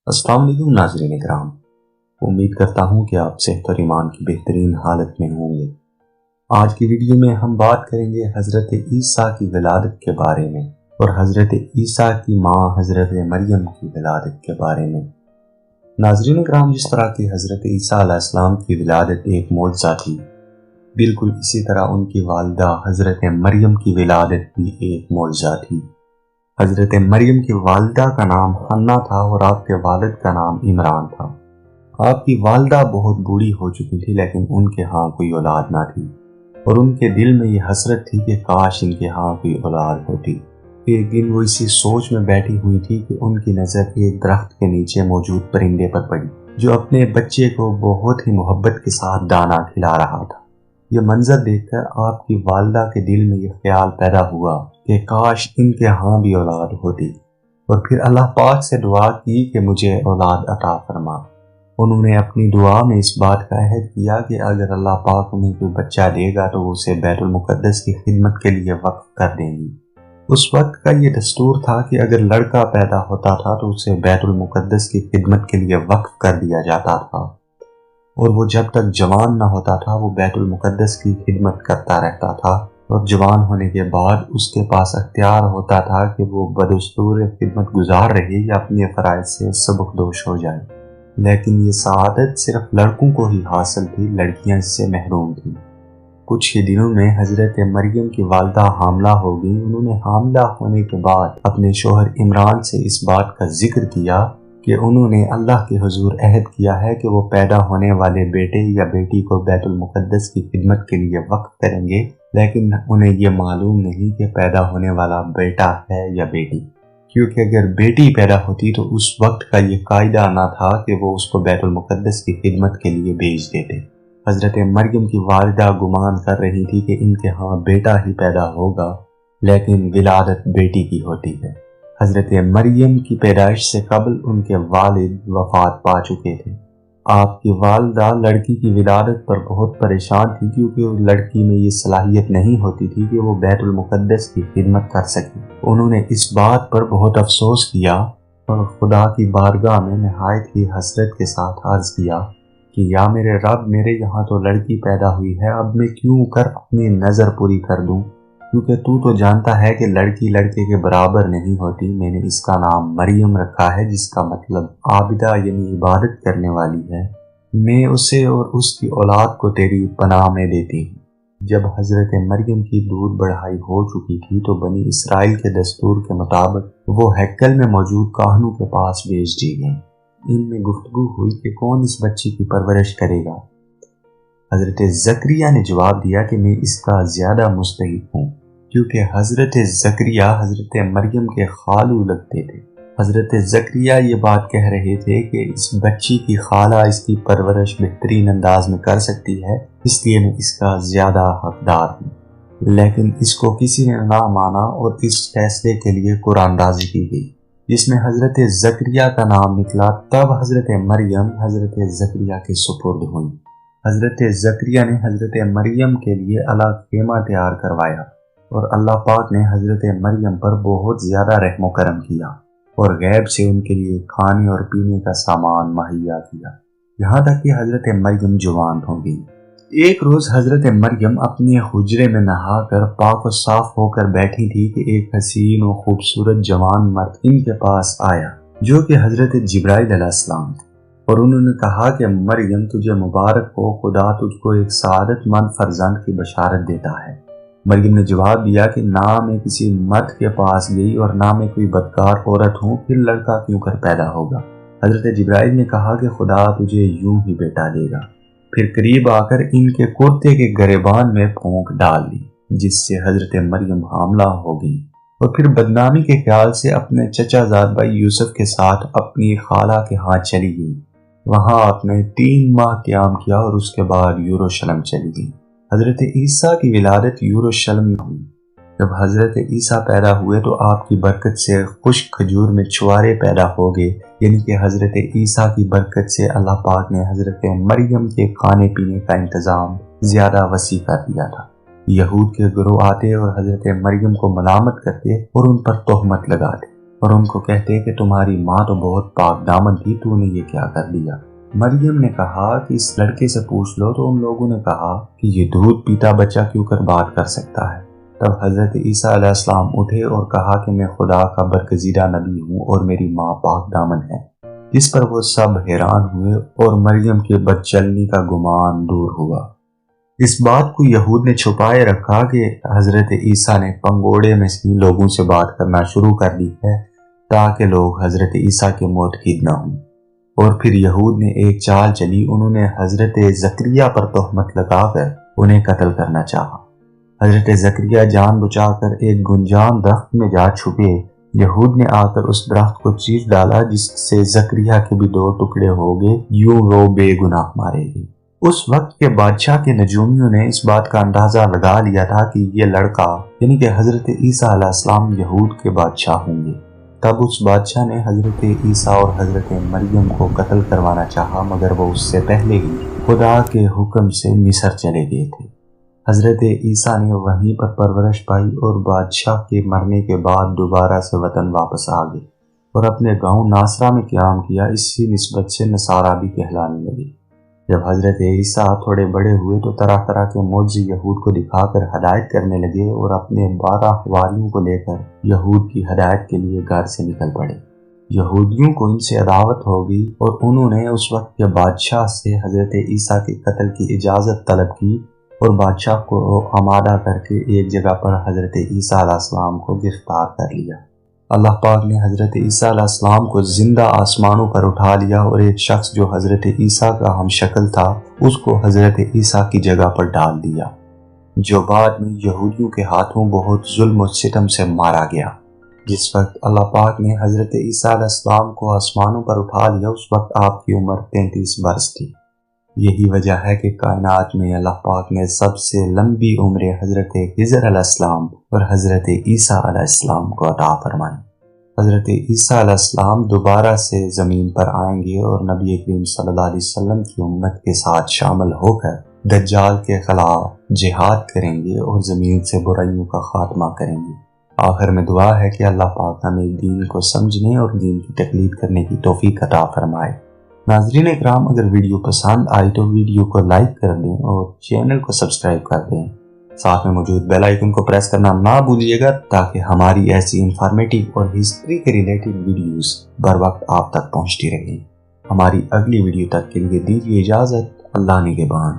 السلام علیکم ناظرین اکرام، امید کرتا ہوں کہ آپ صحت اور ایمان کی بہترین حالت میں ہوں گے۔ آج کی ویڈیو میں ہم بات کریں گے حضرت عیسیٰ کی ولادت کے بارے میں اور حضرت عیسیٰ کی ماں حضرت مریم کی ولادت کے بارے میں۔ ناظرین اکرام، جس طرح کی حضرت عیسیٰ علیہ السلام کی ولادت ایک معجزہ تھی، بالکل اسی طرح ان کی والدہ حضرت مریم کی ولادت بھی ایک معجزہ تھی۔ حضرت مریم کی والدہ کا نام حنا تھا اور آپ کے والد کا نام عمران تھا۔ آپ کی والدہ بہت بوڑھی ہو چکی تھی، لیکن ان کے ہاں کوئی اولاد نہ تھی اور ان کے دل میں یہ حسرت تھی کہ کاش ان کے ہاں کوئی اولاد ہوتی۔ ایک دن وہ اسی سوچ میں بیٹھی ہوئی تھی کہ ان کی نظر ایک درخت کے نیچے موجود پرندے پر پڑی، جو اپنے بچے کو بہت ہی محبت کے ساتھ دانا کھلا رہا تھا۔ یہ منظر دیکھ کر آپ کی والدہ کے دل میں یہ خیال پیدا ہوا کہ کاش ان کے ہاں بھی اولاد ہوتی، اور پھر اللہ پاک سے دعا کی کہ مجھے اولاد عطا فرما۔ انہوں نے اپنی دعا میں اس بات کا عہد کیا کہ اگر اللہ پاک انہیں کوئی بچہ دے گا تو وہ اسے بیت المقدس کی خدمت کے لیے وقف کر دیں گی۔ اس وقت کا یہ دستور تھا کہ اگر لڑکا پیدا ہوتا تھا تو اسے بیت المقدس کی خدمت کے لیے وقف کر دیا جاتا تھا، اور وہ جب تک جوان نہ ہوتا تھا وہ بیت المقدس کی خدمت کرتا رہتا تھا، اور جوان ہونے کے بعد اس کے پاس اختیار ہوتا تھا کہ وہ بدستور خدمت گزار رہے یا اپنے فرائض سے سبکدوش ہو جائے۔ لیکن یہ سعادت صرف لڑکوں کو ہی حاصل تھی، لڑکیاں اس سے محروم تھیں۔ کچھ ہی دنوں میں حضرت مریم کی والدہ حاملہ ہو گئی۔ انہوں نے حاملہ ہونے کے بعد اپنے شوہر عمران سے اس بات کا ذکر کیا کہ انہوں نے اللہ کے حضور عہد کیا ہے کہ وہ پیدا ہونے والے بیٹے یا بیٹی کو بیت المقدس کی خدمت کے لیے وقف کریں گے، لیکن انہیں یہ معلوم نہیں کہ پیدا ہونے والا بیٹا ہے یا بیٹی، کیونکہ اگر بیٹی پیدا ہوتی تو اس وقت کا یہ قاعدہ نہ تھا کہ وہ اس کو بیت المقدس کی خدمت کے لیے بھیج دیتے۔ حضرت مریم کی والدہ گمان کر رہی تھی کہ ان کے ہاں بیٹا ہی پیدا ہوگا، لیکن ولادت بیٹی کی ہوتی ہے۔ حضرت مریم کی پیدائش سے قبل ان کے والد وفات پا چکے تھے۔ آپ کی والدہ لڑکی کی ولادت پر بہت پریشان تھی، کیونکہ لڑکی میں یہ صلاحیت نہیں ہوتی تھی کہ وہ بیت المقدس کی خدمت کر سکے۔ انہوں نے اس بات پر بہت افسوس کیا اور خدا کی بارگاہ میں نہایت ہی حسرت کے ساتھ عرض کیا کہ یا میرے رب، میرے یہاں تو لڑکی پیدا ہوئی ہے، اب میں کیوں کر اپنی نظر پوری کر دوں، کیونکہ تو جانتا ہے کہ لڑکی لڑکے کے برابر نہیں ہوتی۔ میں نے اس کا نام مریم رکھا ہے، جس کا مطلب عابدہ یعنی عبادت کرنے والی ہے۔ میں اسے اور اس کی اولاد کو تیری پناہ میں دیتی ہوں۔ جب حضرت مریم کی دودھ بڑھائی ہو چکی تھی تو بنی اسرائیل کے دستور کے مطابق وہ ہیکل میں موجود کاہنوں کے پاس بھیج دی گئی۔ ان میں گفتگو ہوئی کہ کون اس بچی کی پرورش کرے گا۔ حضرت زکریا نے جواب دیا کہ میں اس کا زیادہ مستحق ہوں، کیونکہ حضرت زکریا حضرت مریم کے خالو لگتے تھے۔ حضرت زکریا یہ بات کہہ رہے تھے کہ اس بچی کی خالہ اس کی پرورش بہترین انداز میں کر سکتی ہے، اس لیے میں اس کا زیادہ حقدار ہوں۔ لیکن اس کو کسی نے نہ مانا اور اس فیصلے کے لیے قرآن دازی کی گئی، جس میں حضرت زکریا کا نام نکلا۔ تب حضرت مریم حضرت زکریا کے سپرد ہوئی۔ حضرت زکریا نے حضرت مریم کے لیے الگ خیمہ تیار کروایا، اور اللہ پاک نے حضرت مریم پر بہت زیادہ رحم و کرم کیا اور غیب سے ان کے لیے کھانے اور پینے کا سامان مہیا کیا، یہاں تک کہ حضرت مریم جوان ہو گئی۔ ایک روز حضرت مریم اپنے حجرے میں نہا کر پاک و صاف ہو کر بیٹھی تھی کہ ایک حسین و خوبصورت جوان مرد ان کے پاس آیا، جو کہ حضرت جبرائیل علیہ السلام تھے، اور انہوں نے کہا کہ مریم، تجھے مبارک ہو، خدا تجھ کو ایک سعادت مند فرزند کی بشارت دیتا ہے۔ مریم نے جواب دیا کہ نہ میں کسی مرد کے پاس گئی اور نہ میں کوئی بدکار عورت ہوں، پھر لڑکا کیوں کر پیدا ہوگا؟ حضرت جبرائیل نے کہا کہ خدا تجھے یوں ہی بیٹا دے گا۔ پھر قریب آ کر ان کے کرتے کے گریبان میں پھونک ڈال دی، جس سے حضرت مریم حاملہ ہو گئی، اور پھر بدنامی کے خیال سے اپنے چچا زاد بھائی یوسف کے ساتھ اپنی خالہ کے ہاں چلی گئی۔ وہاں آپ نے 3 ماہ قیام کیا اور اس کے بعد یروشلم چلی گئی۔ حضرت عیسیٰ کی ولادت یروشلم میں ہوئی۔ جب حضرت عیسیٰ پیدا ہوئے تو آپ کی برکت سے خشک کھجور میں چوارے پیدا ہو گئے، یعنی کہ حضرت عیسیٰ کی برکت سے اللہ پاک نے حضرت مریم کے کھانے پینے کا انتظام زیادہ وسیع کر دیا تھا۔ یہود کے گروہ آتے اور حضرت مریم کو ملامت کرتے اور ان پر تہمت لگاتے۔ اور ان کو کہتے کہ تمہاری ماں تو بہت پاک دامن تھی، تو نے یہ کیا کر دیا؟ مریم نے کہا کہ اس لڑکے سے پوچھ لو۔ تو ان لوگوں نے کہا کہ یہ دودھ پیتا بچہ کیوں کر بات کر سکتا ہے؟ تب حضرت عیسیٰ علیہ السلام اٹھے اور کہا کہ میں خدا کا برگزیدہ نبی ہوں اور میری ماں پاک دامن ہے، جس پر وہ سب حیران ہوئے اور مریم کے بد چلنی کا گمان دور ہوا۔ اس بات کو یہود نے چھپائے رکھا کہ حضرت عیسیٰ نے پنگوڑے میں سے لوگوں سے بات کرنا شروع کر دی ہے تاکہ لوگ حضرت عیسیٰ کے موتقید نہ ہوں۔ اور پھر یہود نے ایک چال چلی، انہوں نے حضرت زکریا پر تہمت لگا کر انہیں قتل کرنا چاہا۔ حضرت زکریا جان بچا کر ایک گنجان درخت میں جا چھپے۔ یہود نے آ کر اس درخت کو چیر ڈالا، جس سے زکریا کے بھی 2 ٹکڑے ہو گئے، یوں وہ بے گناہ مارے گئے۔ اس وقت کے بادشاہ کے نجومیوں نے اس بات کا اندازہ لگا لیا تھا کہ یہ لڑکا یعنی کہ حضرت عیسیٰ علیہ السلام یہود کے بادشاہ ہوں گے۔ تب اس بادشاہ نے حضرت عیسیٰ اور حضرت مریم کو قتل کروانا چاہا، مگر وہ اس سے پہلے ہی خدا کے حکم سے مصر چلے گئے تھے۔ حضرت عیسیٰ نے وہیں پر پرورش پائی اور بادشاہ کے مرنے کے بعد دوبارہ سے وطن واپس آ گئے اور اپنے گاؤں ناصرہ میں قیام کیا۔ اسی نسبت سے نصارہ بھی کہلانے لگے۔ جب حضرت عیسیٰ تھوڑے بڑے ہوئے تو طرح طرح کے معجزے یہود کو دکھا کر ہدایت کرنے لگے اور اپنے 12 حواریوں کو لے کر یہود کی ہدایت کے لیے گھر سے نکل پڑے۔ یہودیوں کو ان سے عداوت ہو گئی اور انہوں نے اس وقت کے بادشاہ سے حضرت عیسیٰ کے قتل کی اجازت طلب کی اور بادشاہ کو آمادہ کر کے ایک جگہ پر حضرت عیسیٰ علیہ السلام کو گرفتار کر لیا۔ اللہ پاک نے حضرت عیسیٰ علیہ السلام کو زندہ آسمانوں پر اٹھا لیا اور ایک شخص جو حضرت عیسیٰ کا ہم شکل تھا اس کو حضرت عیسیٰ کی جگہ پر ڈال دیا، جو بعد میں یہودیوں کے ہاتھوں بہت ظلم و ستم سے مارا گیا۔ جس وقت اللہ پاک نے حضرت عیسیٰ علیہ السلام کو آسمانوں پر اٹھا لیا اس وقت آپ کی عمر 33 برس تھی۔ یہی وجہ ہے کہ کائنات میں اللہ پاک نے سب سے لمبی عمریں حضرت خضر علیہ السلام اور حضرت عیسیٰ علیہ السلام کو عطا فرمائی۔ حضرت عیسیٰ علیہ السلام دوبارہ سے زمین پر آئیں گے اور نبی کریم صلی اللہ علیہ وسلم کی امت کے ساتھ شامل ہو کر دجال کے خلاف جہاد کریں گے اور زمین سے برائیوں کا خاتمہ کریں گے۔ آخر میں دعا ہے کہ اللہ پاک ہمیں دین کو سمجھنے اور دین کی تقلید کرنے کی توفیق عطا فرمائے۔ ناظرین اکرام، اگر ویڈیو پسند آئی تو ویڈیو کو لائک کر دیں اور چینل کو سبسکرائب کر دیں۔ ساتھ میں موجود بیل آئیکن کو پریس کرنا نہ بھولیے گا تاکہ ہماری ایسی انفارمیٹیو اور ہسٹری کے ریلیٹڈ ویڈیوز بر وقت آپ تک پہنچتی رہیں۔ ہماری اگلی ویڈیو تک کے لیے دیجیے اجازت۔ اللہ نگہبان۔